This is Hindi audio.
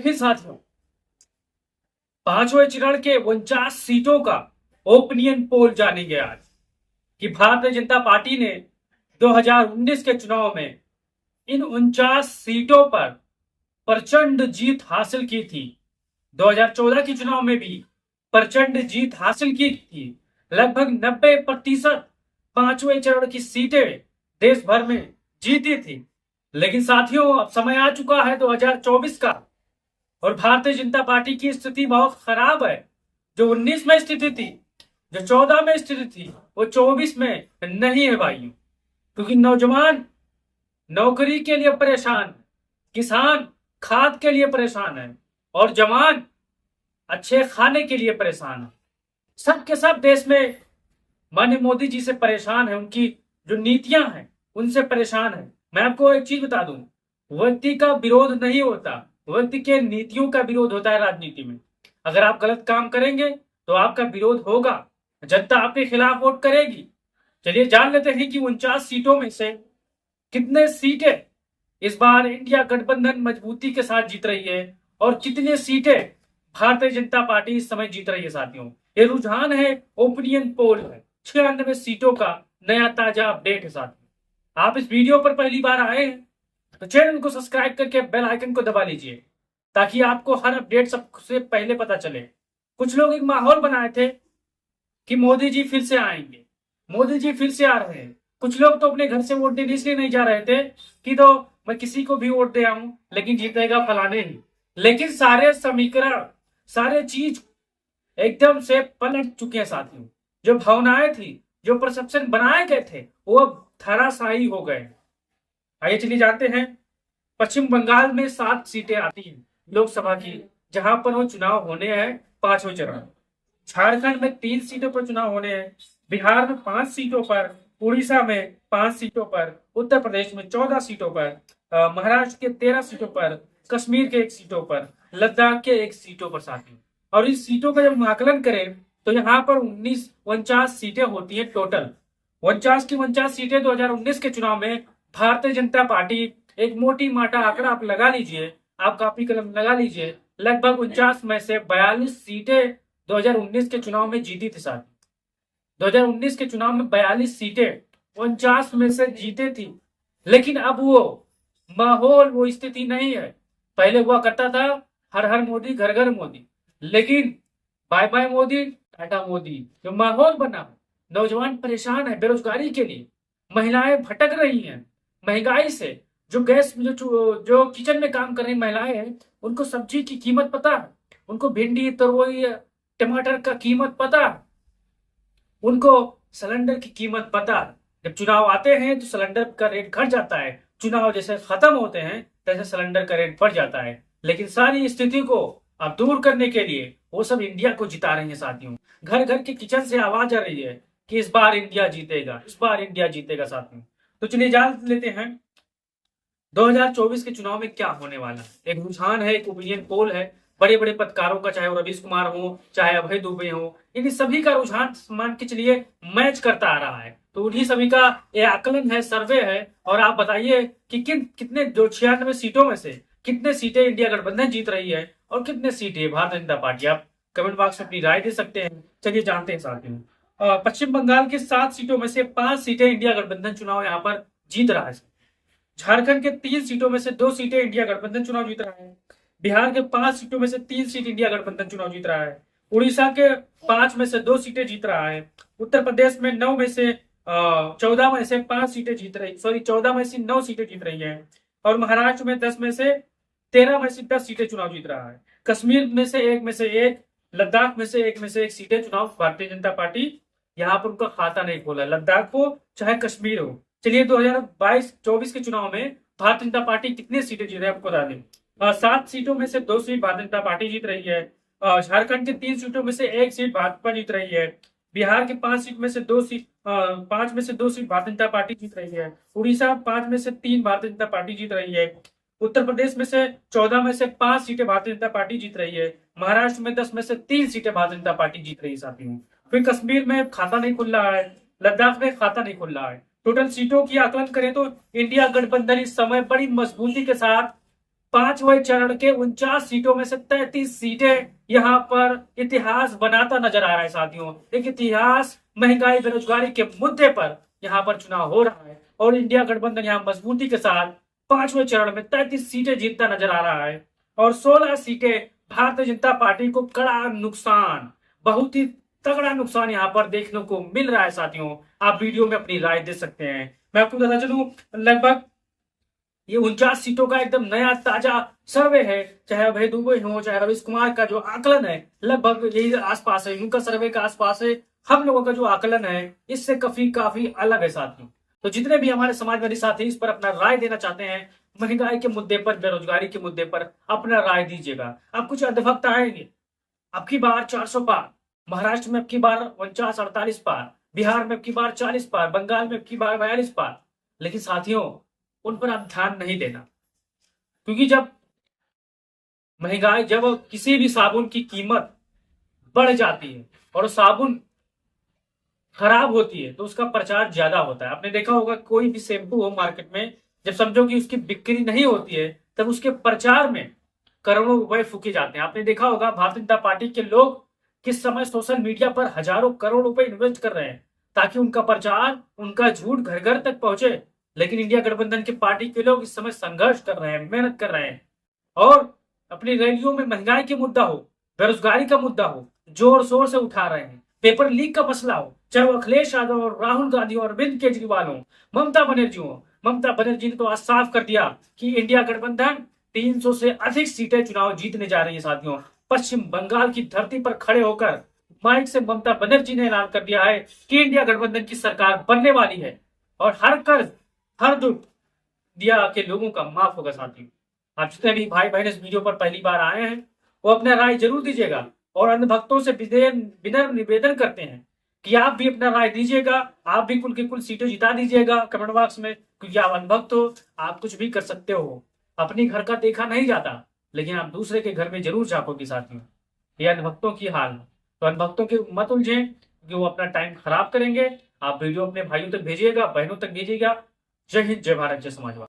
देखिए साथियों, पांचवें चरण के 49 सीटों का ओपिनियन पोल जानेंगे आज कि भारतीय जनता पार्टी ने 2019 के चुनाव में इन 49 सीटों पर प्रचंड जीत हासिल की थी। 2014 के चुनाव में भी प्रचंड जीत हासिल की थी। लगभग 90% पांचवें चरण की सीटें देश भर में जीती थी। लेकिन साथियों, अब समय आ चुका है 2024 का और भारतीय जनता पार्टी की स्थिति बहुत खराब है। जो 19 में स्थिति थी, जो 14 में स्थिति थी, वो 24 में नहीं है भाइयों। क्योंकि नौजवान नौकरी के लिए परेशान, किसान खाद के लिए परेशान है और जवान अच्छे खाने के लिए परेशान है। सब के सब देश में माननीय मोदी जी से परेशान है, उनकी जो नीतियां हैं उनसे परेशान है। मैं आपको एक चीज बता दूं, व्यक्ति का विरोध नहीं होता, व्यक्ति के नीतियों का विरोध होता है राजनीति में। अगर आप गलत काम करेंगे तो आपका विरोध होगा, जनता आपके खिलाफ वोट करेगी। चलिए जान लेते हैं कि 49 सीटों में से कितने सीटें इस बार इंडिया गठबंधन मजबूती के साथ जीत रही है और कितनी सीटें भारतीय जनता पार्टी इस समय जीत रही है। साथियों, ये रुझान है, ओपिनियन पोल है। 96 सीटों का नया ताजा अपडेट है। साथियों, आप इस वीडियो पर पहली बार आए हैं तो चैनल को सब्सक्राइब करके बेल आइकन को दबा लीजिए ताकि आपको हर अपडेट सबसे पहले पता चले। कुछ लोग एक माहौल बनाए थे कि मोदी जी फिर से आएंगे, मोदी जी फिर से आ रहे हैं। कुछ लोग तो अपने घर से वोट देने इसलिए नहीं जा रहे थे कि तो मैं किसी को भी वोट दे आऊं लेकिन जीतेगा फलाने ही। लेकिन सारे समीकरण, सारे चीज एकदम से पलट चुके हैं साथियों। जो भावनाएं थी, जो परसेप्शन बनाए गए थे, वो अब धराशायी हो गए। आइए चलिए जानते हैं। पश्चिम बंगाल में 7 सीटें आती हैं लोकसभा की, जहां पर वो चुनाव होने हैं 5वें चरण। झारखंड में 3 सीटों पर चुनाव होने हैं, बिहार में 5 सीटों पर, उड़ीसा में 5 सीटों पर, उत्तर प्रदेश में 14 सीटों पर, महाराष्ट्र के 13 सीटों पर, कश्मीर के 1 सीटों पर, लद्दाख के 1 सीटों पर साथियों। और इस सीटों का जब आकलन करें तो यहाँ पर 49 सीटें होती है टोटल। 49 की 49 सीटें 2019 के चुनाव में भारतीय जनता पार्टी, एक मोटी माटा आंकड़ा आप लगा लीजिए, आप कॉपी कलम लगा लीजिए, लगभग 49 में से 42 सीटें 2019 के चुनाव में जीती थी। साथ 2019 के चुनाव में 42 सीटें 49 में से जीते थी। लेकिन अब वो माहौल, वो स्थिति नहीं है। पहले हुआ करता था हर हर मोदी, घर घर मोदी, लेकिन बाय बाय मोदी, टाटा मोदी। जो माहौल बना, नौजवान परेशान है बेरोजगारी के लिए, महिलाएं भटक रही हैं महंगाई से। जो गैस जो किचन में काम कर रही महिलाएं हैं, उनको सब्जी की कीमत पता है, उनको भिंडी, तरोई, टमाटर का कीमत पता है, उनको सिलेंडर की कीमत पता है। जब चुनाव आते हैं तो सिलेंडर का रेट घट जाता है, चुनाव जैसे खत्म होते हैं तैसे सिलेंडर का रेट बढ़ जाता है। लेकिन सारी स्थिति को अब दूर करने के लिए वो सब इंडिया को जिता रहे हैं साथियों। घर घर के किचन से आवाज आ रही है कि इस बार इंडिया जीतेगा, इस बार इंडिया जीतेगा साथियों। तो चलिए जान लेते हैं 2024 के चुनाव में क्या होने वाला है। एक रुझान है, एक ओपिनियन पोल है बड़े बड़े पत्रकारों का, चाहे वो रवीश कुमार हो, चाहे अभय दुबे हो, इन सभी का रुझान मान के चलिए मैच करता आ रहा है। तो उन्हीं सभी का ये आकलन है, सर्वे है। और आप बताइए कि कितने जो 96 सीटों में से कितने सीटें इंडिया गठबंधन जीत रही है और कितने सीटें भारतीय जनता पार्टी। आप कमेंट बॉक्स में अपनी राय दे सकते हैं। चलिए जानते हैं साथियों। पश्चिम बंगाल के 7 सीटों में से 5 सीटें इंडिया गठबंधन चुनाव यहाँ पर जीत रहा है। झारखंड के 3 सीटों में से 2 सीटें इंडिया गठबंधन चुनाव जीत रहा है। बिहार के 5 सीटों में से 3 सीट इंडिया गठबंधन चुनाव जीत रहा है। उड़ीसा के 5 में से 2 सीटें जीत रहा है। उत्तर प्रदेश में 9 में से 14 में से 5 सीटें जीत रही, 14 में से 9 सीटें जीत रही है। और महाराष्ट्र में 10 में से 13 में से 10 सीटें चुनाव जीत रहा है। कश्मीर में से 1 में से 1, लद्दाख में से 1 में से 1 सीटें चुनाव भारतीय जनता पार्टी यहाँ पर उनका खाता नहीं खोला, लद्दाख हो चाहे कश्मीर हो। चलिए 2022-24 के चुनाव में भारतीय जनता पार्टी कितनी सीटें जीत रही है आपको बता दें। 7 सीटों में से 2 सीट भारतीय जनता पार्टी जीत रही है। झारखंड के 3 सीटों में से 1 सीट भाजपा जीत रही है। बिहार के 5 सीट में से 2 सीट 5 में से 2 सीट भारतीय जनता पार्टी जीत रही है। उड़ीसा 5 में से 3 भारतीय जनता पार्टी जीत रही है। उत्तर प्रदेश में से 14 में से 5 सीटें भारतीय जनता पार्टी जीत रही है। महाराष्ट्र में 10 में से 3 सीटें भारतीय जनता पार्टी जीत रही है साथियों। फिर कश्मीर में खाता नहीं खुल रहा है, लद्दाख में खाता नहीं खुल रहा है। टोटल सीटों की आकलन करें तो इंडिया गठबंधन इस समय बड़ी मजबूती के साथ पांचवें चरण के 49 सीटों में से 33 सीटें यहां पर इतिहास बनाता नजर आ रहा है साथियों। एक इतिहास महंगाई बेरोजगारी के मुद्दे पर यहां पर चुनाव हो रहा है और इंडिया गठबंधन यहां मजबूती के साथ पांचवें चरण में 33 सीटें जीतता नजर आ रहा है और 16 सीटें भारतीय जनता पार्टी को कड़ा नुकसान, बहुत ही तगड़ा नुकसान यहां पर देखने को मिल रहा है साथियों। आप वीडियो में अपनी राय दे सकते हैं। मैं आपको बता चलूं, लगभग ये 49 सीटों का एकदम नया ताजा सर्वे है। चाहे अभय दुबे हो, चाहे रवीश कुमार का जो आकलन है, लगभग यही आसपास है, उनका सर्वे का आसपास है। हम लोगों का जो आकलन है इससे काफी अलग है साथियों। तो जितने भी हमारे समाजवादी साथी इस पर अपना राय देना चाहते हैं, महंगाई के मुद्दे पर, बेरोजगारी के मुद्दे पर अपना राय दीजिएगा। अब कुछ अंधभक्त आएंगे, अब की बार 400 पार, महाराष्ट्र में अब की बार 49-48 पार, बिहार में अब की बार 40 पार, बंगाल में अब की बार 42 पार। लेकिन साथियों, उन पर आप ध्यान नहीं देना, क्योंकि जब महंगाई, जब किसी भी साबुन की कीमत बढ़ जाती है और साबुन खराब होती है तो उसका प्रचार ज्यादा होता है। आपने देखा होगा कोई भी शैम्पू हो मार्केट में, जब समझो कि उसकी बिक्री नहीं होती है तब उसके प्रचार में करोड़ों रुपए फूके जाते हैं। आपने देखा होगा भारतीय जनता पार्टी के लोग किस समय सोशल मीडिया पर हजारों करोड़ रुपए इन्वेस्ट कर रहे हैं ताकि उनका प्रचार, उनका झूठ घर घर तक पहुंचे। लेकिन इंडिया गठबंधन की पार्टी के लोग इस समय संघर्ष कर रहे हैं, मेहनत कर रहे हैं और अपनी रैलियों में महंगाई के मुद्दा हो, बेरोजगारी का मुद्दा हो, जोर शोर से उठा रहे हैं। पेपर लीक का मसला हो, चाहे वो अखिलेश यादव और राहुल गांधी और अरविंद केजरीवाल हो, ममता बनर्जी हो। ममता बनर्जी ने तो आज साफ कर दिया कि इंडिया गठबंधन 300 से अधिक सीटें चुनाव जीतने जा रही है साथियों। पश्चिम बंगाल की धरती पर खड़े होकर माइक से ममता बनर्जी ने ऐलान कर दिया है कि इंडिया गठबंधन की सरकार बनने वाली है और हर कर्ज, हर दुख दिया के लोगों का माफ होगा साथियों। आप जितने भी भाई बहन इस वीडियो पर पहली बार आए हैं वो अपना राय जरूर दीजिएगा और अन्य भक्तों से विनम्र निवेदन करते हैं कि आप भी अपना राय दीजिएगा। आप भी कुल की कुल सीटें जिता दीजिएगा कमेंट बॉक्स में, क्योंकि आप अनुभक्त हो, आप कुछ भी कर सकते हो। अपनी घर का देखा नहीं जाता, लेकिन आप दूसरे के घर में जरूर झांकोगे साथियों। ये अनुभक्तों की हाल है, तो अनुभक्तों के मत उलझें क्योंकि वो अपना टाइम खराब करेंगे। आप वीडियो अपने भाइयों तक भेजिएगा, बहनों तक भेजिएगा। जय हिंद, जय भारत, जय समाजवाद।